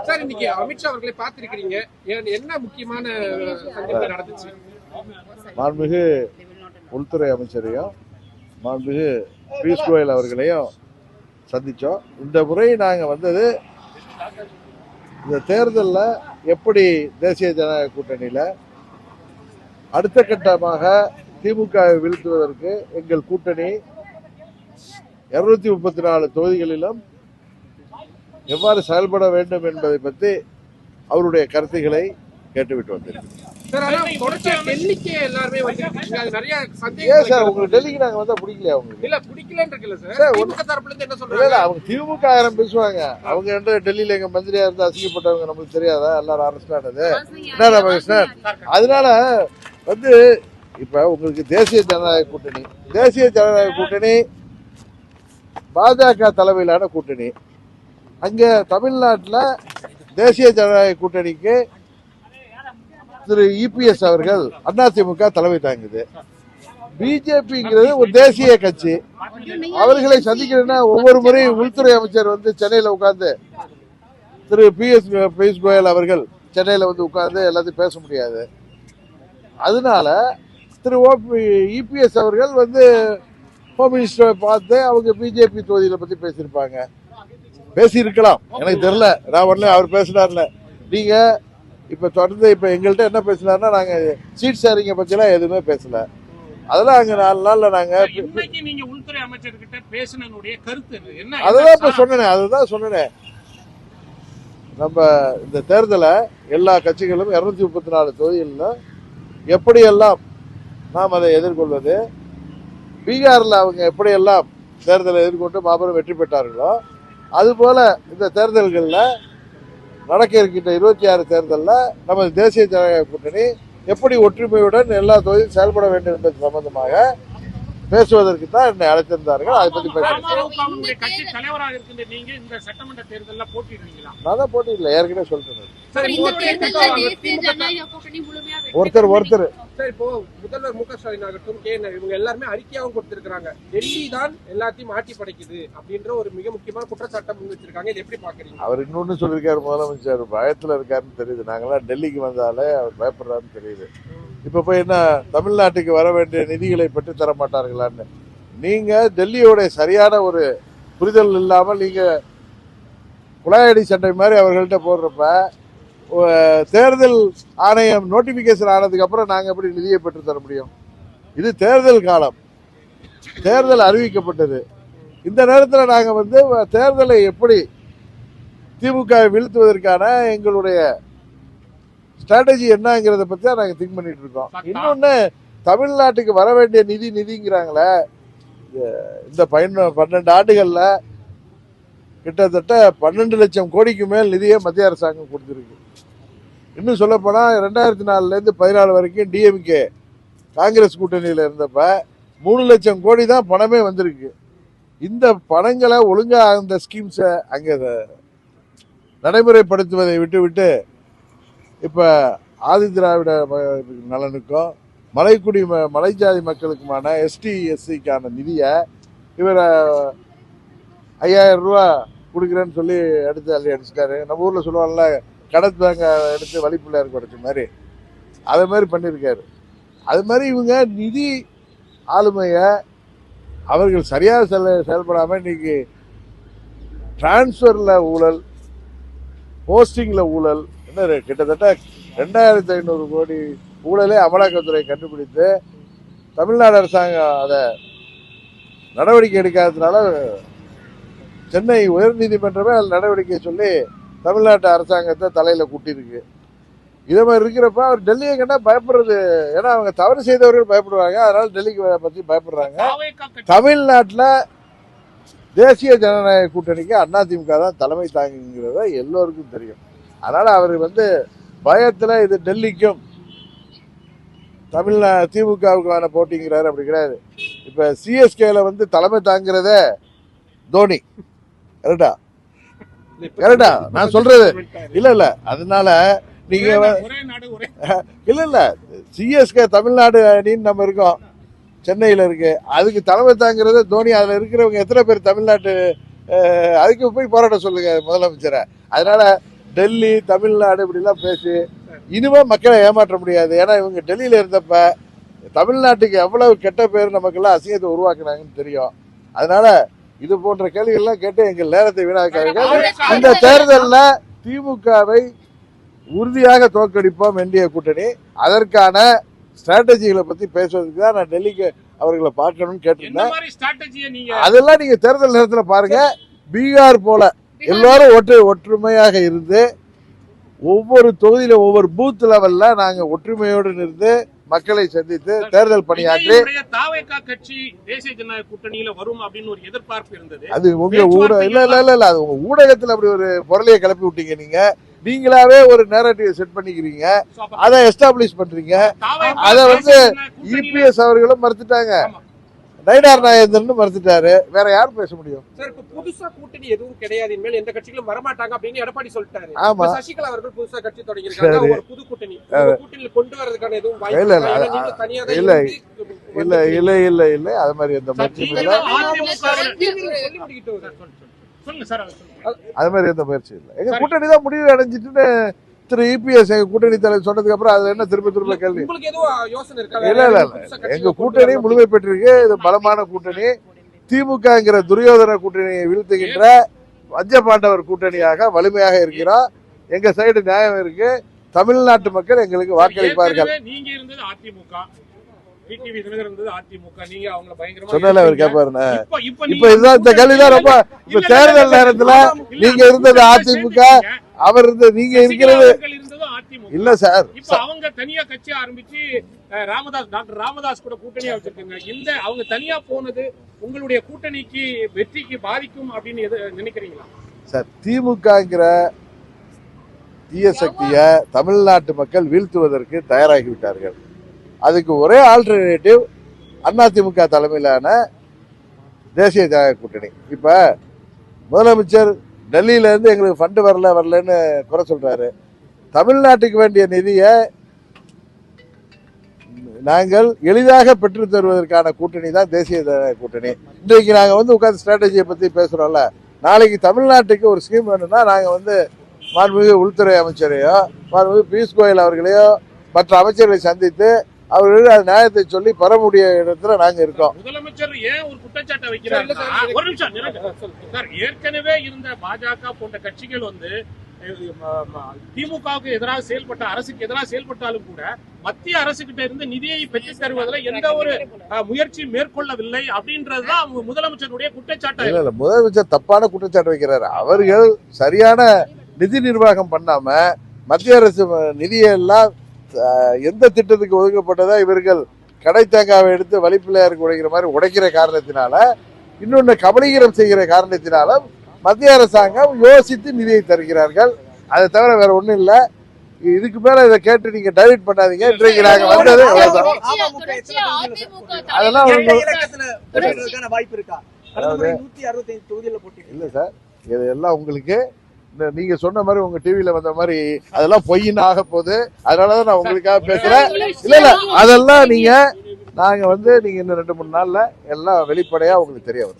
Sir இன்னைக்கு அமித்ஷா அவர்களை பார்த்திருக்கிறீங்க, என்ன முக்கியமான சந்திப்பு நடந்துச்சு? மாண்புமிகு உள்துறை அமைச்சரையும் மாண்புமிகு பியூஷ் கோயல் அவர்களையும் சந்திச்சோம். இந்த முறை நாங்க வந்தது இந்த தேர்தலில் எப்படி தேசிய ஜனநாயக கூட்டணியில் அடுத்த கட்டமாக திமுகவை வீழ்த்துவதற்கு எங்கள் கூட்டணி 234 தொகுதிகளிலும் எவ்வாறு செயல்பட வேண்டும் என்பதை பற்றி அவருடைய கருத்துக்களை கேட்டுவிட்டு வந்திருக்கிறோம். உங்களுக்கு டெல்லிக்கு நாங்க வந்தா பிடிக்கலையா? அவங்க திமுக பேசுவாங்க. அவங்க டெல்லியில எங்க மந்திரியா இருந்து அசிங்கப்பட்டவங்க நமக்கு தெரியாதா? எல்லாரும் அரெஸ்ட் ஆனது என்ன ராமகிருஷ்ணன். அதனால இப்ப உங்களுக்கு தேசிய ஜனநாயக கூட்டணி பாஜக தலைமையிலான கூட்டணி. அங்க தமிழ்நாட்டில் தேசிய ஜனநாயக கூட்டணிக்கு திரு இபிஎஸ் அவர்கள் அதிமுக தலைமை தாங்குது. பிஜேபிங்கிறது ஒரு தேசிய கட்சி. அவர்களை சந்திக்கிறேன்னா ஒவ்வொரு முறையும் உள்துறை அமைச்சர் சென்னையில் உட்கார்ந்து திரு பியூஷ் கோயல் அவர்கள் சென்னையில் உட்கார்ந்து எல்லாத்தையும் பேச முடியாது. அதனால திரு இபிஎஸ் அவர்கள் ஹோம் மினிஸ்டரை பார்த்து அவங்க பிஜேபி தொகுதிகளை பத்தி பேசியிருக்கலாம், எனக்கு தெரியல. நான் உடனே அவர் பேசினார்ல. நீங்க இப்ப தொடர்ந்து இப்ப எங்கள்கிட்ட என்ன பேசினார்னா, நாங்க சீட் ஷேரிங்க பத்திலாம் எதுவுமே பேசல. அதெல்லாம் அங்க 4 நாள்ல நாங்க உள்துறை அமைச்சர்கிட்ட பேசினுடைய கருத்து அதுதான் இப்ப சொன்னேன். நம்ம இந்த தேர்தலை எல்லா கட்சிகளும் 234 தொகுதிகளில் எப்படியெல்லாம் நாம் அதை எதிர்கொள்வது, பீகார்ல அவங்க எப்படியெல்லாம் தேர்தலை எதிர்கொண்டு மாபெரும் வெற்றி பெற்றார்களோ அதுபோல இந்த தேர்தல்களில் நடக்க இருக்கின்ற 26 தேர்தலில் நமது தேசிய ஜனநாயக கூட்டணி எப்படி ஒற்றுமையுடன் எல்லா தொகுதியும் செயல்பட வேண்டும் என்பது சம்பந்தமாக பேசுவதற்கு தான் என்னை அழைத்திருந்தார்கள். அதை பத்தி நான் தான் போட்டியிடல, ஏற்கனவே சொல்லிட்டேன். ஒருத்தர் இப்போ முதல்வர் மு க ஸ்டாலின் ஆகட்டும், இவங்க எல்லாருமே அறிக்கையாகவும் கொடுத்திருக்காங்க, டெல்லி தான் எல்லாத்தையும் ஆட்டி படைக்குது அப்படின்ற ஒரு மிக முக்கியமான குற்றச்சாட்டை முன் வச்சிருக்காங்க. இது எப்படி பாக்குறீங்க? அவர் இன்னொன்னு சொல்லியிருக்காரு, முதலமைச்சர் பயத்துல இருக்காருன்னு தெரியுது. நாங்களாம் டெல்லிக்கு வந்தாலே அவர் பயப்படுறாருன்னு தெரியுது. இப்ப போய் என்ன தமிழ்நாட்டுக்கு வர வேண்டிய நிதிகளை பெற்று தர மாட்டார்களான்னு நீங்க டெல்லியோட சரியான ஒரு புரிதல் இல்லாமல் நீங்க குழாயடி சண்டை மாதிரி அவர்கள்ட்ட போடுறப்ப தேர்தல் ஆணையம் நோட்டிபிகேஷன் ஆனதுக்கு அப்புறம் நாங்க எப்படி நிதியை பெற்று தர முடியும்? இது தேர்தல் காலம், தேர்தல் அறிவிக்கப்பட்டது. இந்த நேரத்தில் நாங்க தேர்தலை எப்படி திமுக வீழ்த்துவதற்கான எங்களுடைய ஸ்ட்ராட்டஜி என்னங்கிறத பத்தி தான் நாங்க திங்க் பண்ணிட்டு இருக்கோம். இன்னொன்னு, தமிழ்நாட்டுக்கு வர வேண்டிய நிதிங்கிறாங்களே, இந்த 12 ஆண்டுகள்ல கிட்டத்தட்ட 12 லட்சம் கோடிக்கு மேல் நிதியை மத்திய அரசாங்கம் கொடுத்திருக்கு. இன்னும் சொல்ல போனா 2004ல இருந்து 2014 வரைக்கும் டிஎம்கே காங்கிரஸ் கூட்டணியில இருந்தப்ப 3 லட்சம் கோடி தான் பணமே வந்திருக்கு. இந்த பணங்களை ஒழுங்கா அந்த ஸ்கீம்ஸை அங்க நடைமுறைப்படுத்துவதை விட்டு இப்ப ஆதி திராவிட நலனுக்கும் மலை ஜாதி மக்களுக்குமான எஸ்டி எஸ்சிக்கான நிதியை இவர் 5000 ரூபா கொடுக்குறேன்னு சொல்லி எடுத்து அள்ளி அடிச்சிட்டாரு. நம்ம ஊர்ல சொல்லுவாங்கல்ல, கடத்தாங்க எடுத்து வழிப்பிள்ளையாருக்கு உடைச்ச மாதிரி, அது மாதிரி பண்ணியிருக்காரு. அது மாதிரி இவங்க நிதி ஆளுமையை அவர்கள் சரியாக செயல்படாம இன்னைக்கு டிரான்ஸ்பர்ல ஊழல், போஸ்டிங்ல ஊழல், கிட்டத்தட்ட 2500 கோடி ஊழலே அமலாக்கத்துறை கண்டுபிடித்து தமிழ்நாடு அரசாங்கம் அதை நடவடிக்கை எடுக்காததுனால சென்னை உயர்நீதிமன்றமே அதில் நடவடிக்கை சொல்லி தமிழ்நாட்டு அரசாங்கத்தை தலையில கூட்டியிருக்கு. இதே மாதிரி இருக்கிறப்ப அவர் டெல்லியை கண்டா பயப்படுறது, ஏன்னா அவங்க தவறு செய்தவர்கள் பயப்படுவாங்க, அதனால டெல்லிக்கு பத்தி பயப்படுறாங்க. தமிழ்நாட்டில் தேசிய ஜனநாயக கூட்டணிக்கு அதிமுக தான் தலைமை தாங்குங்கிறத எல்லோருக்கும் தெரியும். அதனால அவர் பயத்துல இது டெல்லிக்கும் திமுகவுக்கான போட்டிங்கிறாரு. அப்படி கிடையாது. இப்ப சிஎஸ்கேல தலைமை தாங்கிறத தோனி, கரெக்டா நான் சொல்றது இல்ல. அதனால நீங்க இல்ல சிஎஸ்கே தமிழ்நாடு அணின்னு நம்ம இருக்கோம், சென்னையில இருக்கு. அதுக்கு தலைமை தாங்கிறத தோனி. அதுல இருக்கிறவங்க எத்தனை பேர் தமிழ்நாட்டு, அதுக்கு போய் போராட்ட சொல்லுங்க முதலமைச்சரை. அதனால டெல்லி தமிழ்நாடு இப்படிலாம் பேசி இனிமே மக்களை ஏமாற்ற முடியாது. ஏன்னா இவங்க டெல்லியில இருந்தப்ப தமிழ்நாட்டுக்கு எவ்வளவு கெட்ட பேர் நமக்கெல்லாம் அசிங்கத்தை உருவாக்குனாங்கன்னு தெரியும். அதனால இது போன்ற கேள்விகள்லாம் கேட்டு எங்கள் நேரத்தை வீணாக்காதீர்கள். இந்த தேர்தலில் திமுகவை உறுதியாக தோற்கடிப்போம் என்டிஏ கூட்டணி. அதற்கான ஸ்ட்ராட்டஜிகளை பத்தி பேசுவதற்கு தான் நான் டெல்லிக்கு அவர்களை பார்க்கணும்னு கேட்டிருந்தேன். அதெல்லாம் நீங்க தேர்தல் நேரத்தில் பாருங்க. பீகார் போல எல்லாரும் ஒற்றுமையாக இருந்து ஒவ்வொரு தொகுதியில ஒவ்வொரு பூத் லெவல்ல நாங்க ஒற்றுமையோடு இருந்து மக்களை சந்தித்து தேர்தல் பணியாற்றி கட்சி தேசிய ஜனநாயக கூட்டணியில வரும் அப்படின்னு ஒரு எதிர்பார்ப்பு இருந்தது. அது உங்க இல்ல அது உங்க ஊடகத்துல அப்படி ஒரு பொருளையை கிளப்பி விட்டீங்க. நீங்களாவே ஒரு நேரட்டிவ் செட் பண்ணிக்கிறீங்க, அதை எஸ்டாப்ளிஷ் பண்றீங்க. அதை இபிஎஸ் அவர்களும் மறுத்துட்டாங்க, நயினார் நாகேந்திரன் மறுத்துட்டாரு. வேற யாரும் பேச முடியும்? சார், இப்ப புதுசா கூட்டணி எதுவும் கிடையாது, இனிமேல் எந்த கட்சிகளும் வரமாட்டாங்க அப்படின்னு எடப்பாடி சொல்லிட்டாரு. ஆமா, சசிகலா அவர்கள் புதுசா கட்சி தொடங்கியிருக்காங்க. ஒரு புது கூட்டணி கூட்டணியில் கொண்டு வரதுக்கான எதுவும் வாய்ப்பு இல்ல அது மாதிரி எந்த முயற்சியும் இல்லை. அது மாதிரி எந்த முயற்சியும் இல்லை. எங்க கூட்டணி தான் முடிவு அடைஞ்சிட்டு திரு இபிஎஸ் எங்க கூட்டணி தலைவர் சொன்னதுக்கு அப்புறம் அது என்ன திரும்ப கேள்வி? இல்ல எங்க கூட்டணி முழுமை பெற்றிருக்கு. இது பலமான கூட்டணி. திமுகங்கிற துரியோதன கூட்டணியை வீழ்த்துகின்ற வஞ்சபாண்டவர் கூட்டணியாக வலிமையாக இருக்கிறோம். எங்க சைடு நியாயம் இருக்கு. தமிழ்நாட்டு மக்கள் எங்களுக்கு வாக்களிப்பார்கள். நீங்க இருந்தது அதிமுக, டிடிவி தினகரன் இருந்தது அதிமுக. நீங்க அவங்கள பயங்கரமா சொன்னால அவர் கேட்பாருன்னா இப்ப இதுதான் இந்த கேள்விதான் ரொம்ப. இப்ப தேர்தல் நேரத்துல நீங்க இருந்தது அதிமுக, அவர் இருந்தது, நீங்க இருக்கிறது இல்ல சார். இப்ப அவங்க தனியா கட்சி ஆரம்பிச்சு டாக்டர் ராமதாஸ் கூட கூட்டணியா வச்சிருக்காங்க. இந்த அவங்க தனியா போனது உங்களுடைய கூட்டணிக்கு வெற்றிக்கு பாதிக்கும் அப்படின்னு நினைக்கிறீங்களா சார்? திமுகங்கிற தீய சக்திய தமிழ்நாட்டு மக்கள் வீழ்த்துவதற்கு தயாராகிவிட்டார்கள். அதுக்கு ஒரே ஆல்டர்னேட்டிவ் அதிமுக தலைமையிலான தேசிய ஜனநாயக கூட்டணி. இப்ப முதலமைச்சர் டெல்லியில இருந்து எங்களுக்கு ஃபண்டு வரலன்னு குறை சொல்றாரு. தமிழ்நாட்டுக்கு வேண்டிய நிதியை நாங்கள் எளிதாக பெற்று தருவதற்கான கூட்டணி தான் தேசிய ஜனநாயக கூட்டணி. இன்றைக்கு நாங்க உட்கார்ந்து ஸ்ட்ராட்டஜியை பத்தி பேசுறோம்ல, நாளைக்கு தமிழ்நாட்டுக்கு ஒரு ஸ்கீம் வேணும்னா நாங்க மாண்புமிகு உள்துறை அமைச்சரையோ மாண்புமிகு பியூஷ் கோயல் அவர்களையோ மற்ற அமைச்சர்களை சந்தித்து அவர்கள் அது நியாயத்தை சொல்லி பெற முடிய இடத்துல நாங்க இருக்கோம். முதலமைச்சர் ஏன் ஒரு குற்றச்சாட்டை வைக்கிறார்? ஒரு நிமிஷம் சார், ஏற்கனவே இருந்த பாஜக போன்ற கட்சிகள் திமுகவுக்கு எதிராக செயல்பட்ட, அரசுக்கு எதிராக செயல்பட்டாலும் கூட மத்திய அரசு கிட்ட இருந்து நிதியை பெற்று தருவதில் எந்த ஒரு முயற்சி மேற்கொள்ளவில்லை அப்படின்றதுதான் முதலமைச்சருடைய குற்றச்சாட்டு. இல்ல முதலமைச்சர் தப்பான குற்றச்சாட்டு வைக்கிறார். அவர்கள் சரியான நிதி நிர்வாகம் பண்ணாம மத்திய அரசு நிதியெல்லாம் எந்த திட்டத்துக்கு ஒதுக்கப்பட்டதோ இவர்கள் கடை தேங்காவை எடுத்து வழிப்பிள்ளையாருக்கு உடைக்கிற மாதிரி உடைக்கிற காரணத்தினால, இன்னொன்னு கபலீகரம் செய்கிற காரணத்தினால மத்திய அரசாங்கம் யோசித்து நிதியை தருகிறார்கள். அதை தவிர வேற ஒண்ணும் இல்ல. இதுக்கு மேல இதை கேட்டு நீங்க டைவர்ட் பண்ணாதீங்க. இன்றைக்கு நாங்க வந்தது அதெல்லாம் இல்ல சார். இதெல்லாம் உங்களுக்கு நீங்க சொன்ன மாதிரி உங்க டிவில வந்த மாதிரி அதெல்லாம் பொய்ன்னு ஆக போகுது. அதனாலதான் நான் உங்களுக்காக பேசுறேன். இல்ல அதெல்லாம் நாங்க நீங்க இன்னும் 2-3 நாள்ல எல்லாம் வெளிப்படையா உங்களுக்கு தெரிய வரும்.